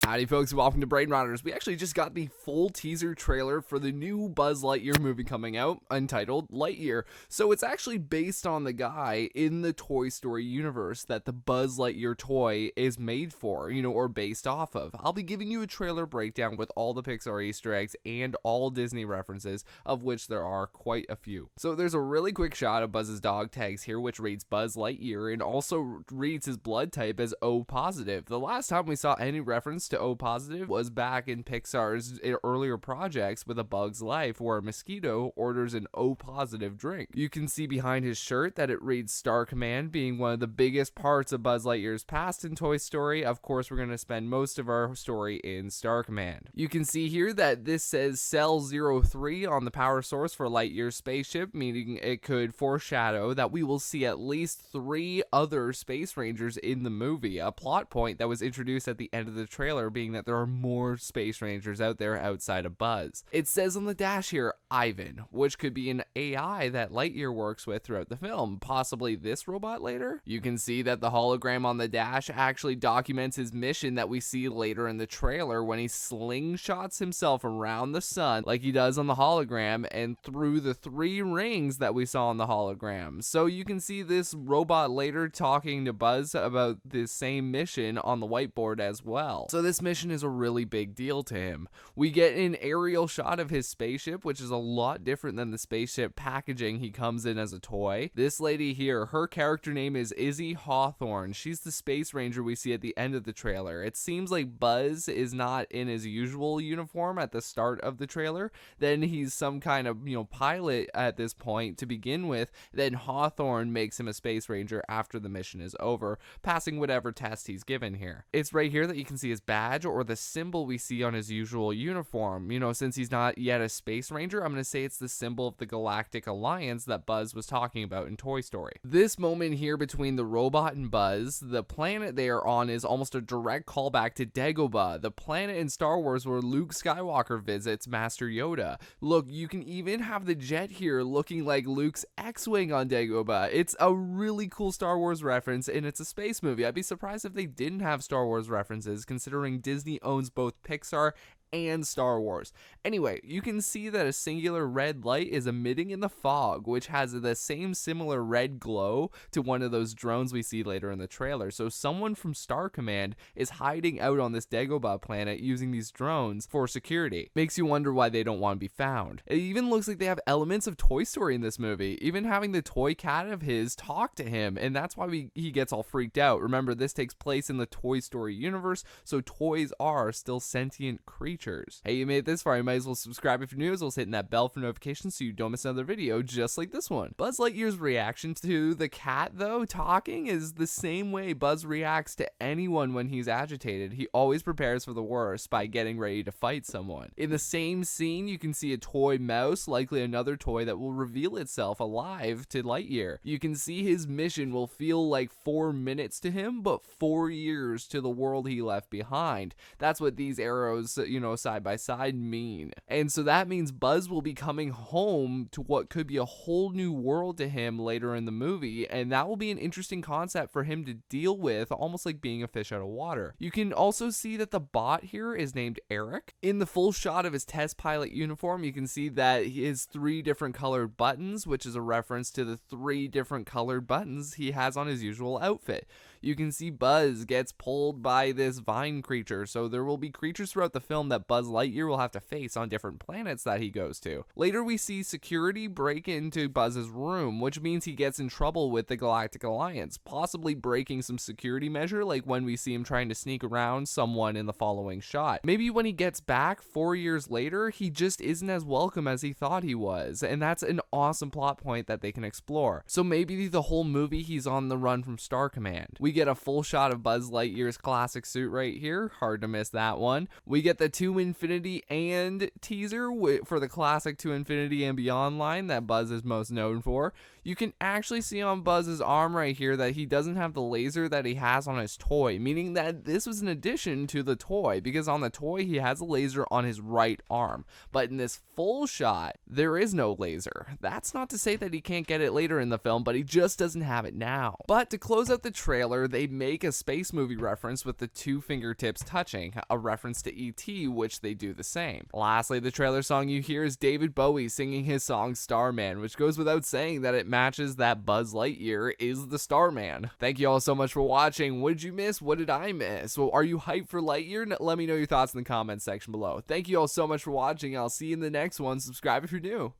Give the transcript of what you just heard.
Howdy folks, welcome to Brain Rotters. We actually just got the full teaser trailer for the new Buzz Lightyear movie coming out, entitled Lightyear. So it's actually based on the guy in the Toy Story universe that the Buzz Lightyear toy is made for, or based off of. I'll be giving you a trailer breakdown with all the Pixar Easter eggs and all Disney references, of which there are quite a few. So there's a really quick shot of Buzz's dog tags here, which reads Buzz Lightyear and also reads his blood type as O positive. The last time we saw any reference to O positive was back in Pixar's earlier projects with A Bug's Life, where a mosquito orders an O positive drink. You can see behind his shirt that it reads Star Command, being one of the biggest parts of Buzz Lightyear's past in Toy Story. Of course, we're going to spend most of our story in Star Command. You can see here that this says Cell 03 on the power source for Lightyear's spaceship, meaning it could foreshadow that we will see at least 3 other Space Rangers in the movie, a plot point that was introduced at the end of the trailer, being that there are more Space Rangers out there outside of Buzz. It says on the dash here, Ivan, which could be an AI that Lightyear works with throughout the film, possibly this robot later. You can see that the hologram on the dash actually documents his mission that we see later in the trailer when he slingshots himself around the sun like he does on the hologram and through the 3 rings that we saw on the hologram. So you can see this robot later talking to Buzz about the same mission on the whiteboard as well. So this mission is a really big deal to him. We get an aerial shot of his spaceship, which is a lot different than the spaceship packaging he comes in as a toy. This lady here, her character name is Izzy Hawthorne. She's the Space Ranger we see at the end of the trailer. It seems like Buzz is not in his usual uniform at the start of the trailer. Then he's some kind of, pilot at this point to begin with. Then Hawthorne makes him a Space Ranger after the mission is over, passing whatever test he's given here. It's right here that you can see his badge or the symbol we see on his usual uniform. Since he's not yet a Space Ranger, I'm going to say it's the symbol of the Galactic Alliance that Buzz was talking about in Toy Story. This moment here between the robot and Buzz, the planet they are on is almost a direct callback to Dagobah, the planet in Star Wars where Luke Skywalker visits Master Yoda. Look, you can even have the jet here looking like Luke's X-Wing on Dagobah. It's a really cool Star Wars reference, and it's a space movie. I'd be surprised if they didn't have Star Wars references, considering Disney owns both Pixar and Star Wars. Anyway, you can see that a singular red light is emitting in the fog, which has the same similar red glow to one of those drones we see later in the trailer. So someone from Star Command is hiding out on this Dagobah planet using these drones for security. Makes you wonder why they don't want to be found. It even looks like they have elements of Toy Story in this movie, even having the toy cat of his talk to him, and that's why he gets all freaked out. Remember, this takes place in the Toy Story universe, so toys are still sentient creatures. Hey, you made it this far, you might as well subscribe if you're new, as well as hitting that bell for notifications so you don't miss another video just like this one. Buzz Lightyear's reaction to the cat, though, talking is the same way Buzz reacts to anyone when he's agitated. He always prepares for the worst by getting ready to fight someone. In the same scene, you can see a toy mouse, likely another toy that will reveal itself alive to Lightyear. You can see his mission will feel like 4 minutes to him, but 4 years to the world he left behind. That's what these arrows, side by side mean. And so that means Buzz will be coming home to what could be a whole new world to him later in the movie, and that will be an interesting concept for him to deal with, almost like being a fish out of water. You can also see that the bot here is named Eric. In the full shot of his test pilot uniform, you can see that his 3 different colored buttons, which is a reference to the 3 different colored buttons he has on his usual outfit. You can see Buzz gets pulled by this vine creature, so there will be creatures throughout the film that Buzz Lightyear will have to face on different planets that he goes to. Later we see security break into Buzz's room, which means he gets in trouble with the Galactic Alliance, possibly breaking some security measure like when we see him trying to sneak around someone in the following shot. Maybe when he gets back 4 years later, he just isn't as welcome as he thought he was, and that's an awesome plot point that they can explore. So maybe the whole movie he's on the run from Star Command. We get a full shot of Buzz Lightyear's classic suit right here. Hard to miss that one. We get the To Infinity and teaser for the classic To Infinity and Beyond line that Buzz is most known for. You can actually see on Buzz's arm right here that he doesn't have the laser that he has on his toy, meaning that this was an addition to the toy, because on the toy he has a laser on his right arm. But in this full shot, there is no laser. That's not to say that he can't get it later in the film, but he just doesn't have it now. But to close out the trailer, trailer, they make a space movie reference with the two fingertips touching, a reference to E.T., which they do the same. Lastly, the trailer song you hear is David Bowie singing his song Starman, which goes without saying that it matches that Buzz Lightyear is the Starman. Thank you all so much for watching. What did you miss? What did I miss? Well, are you hyped for Lightyear? Let me know your thoughts in the comments section below. Thank you all so much for watching. I'll see you in the next one. Subscribe if you're new.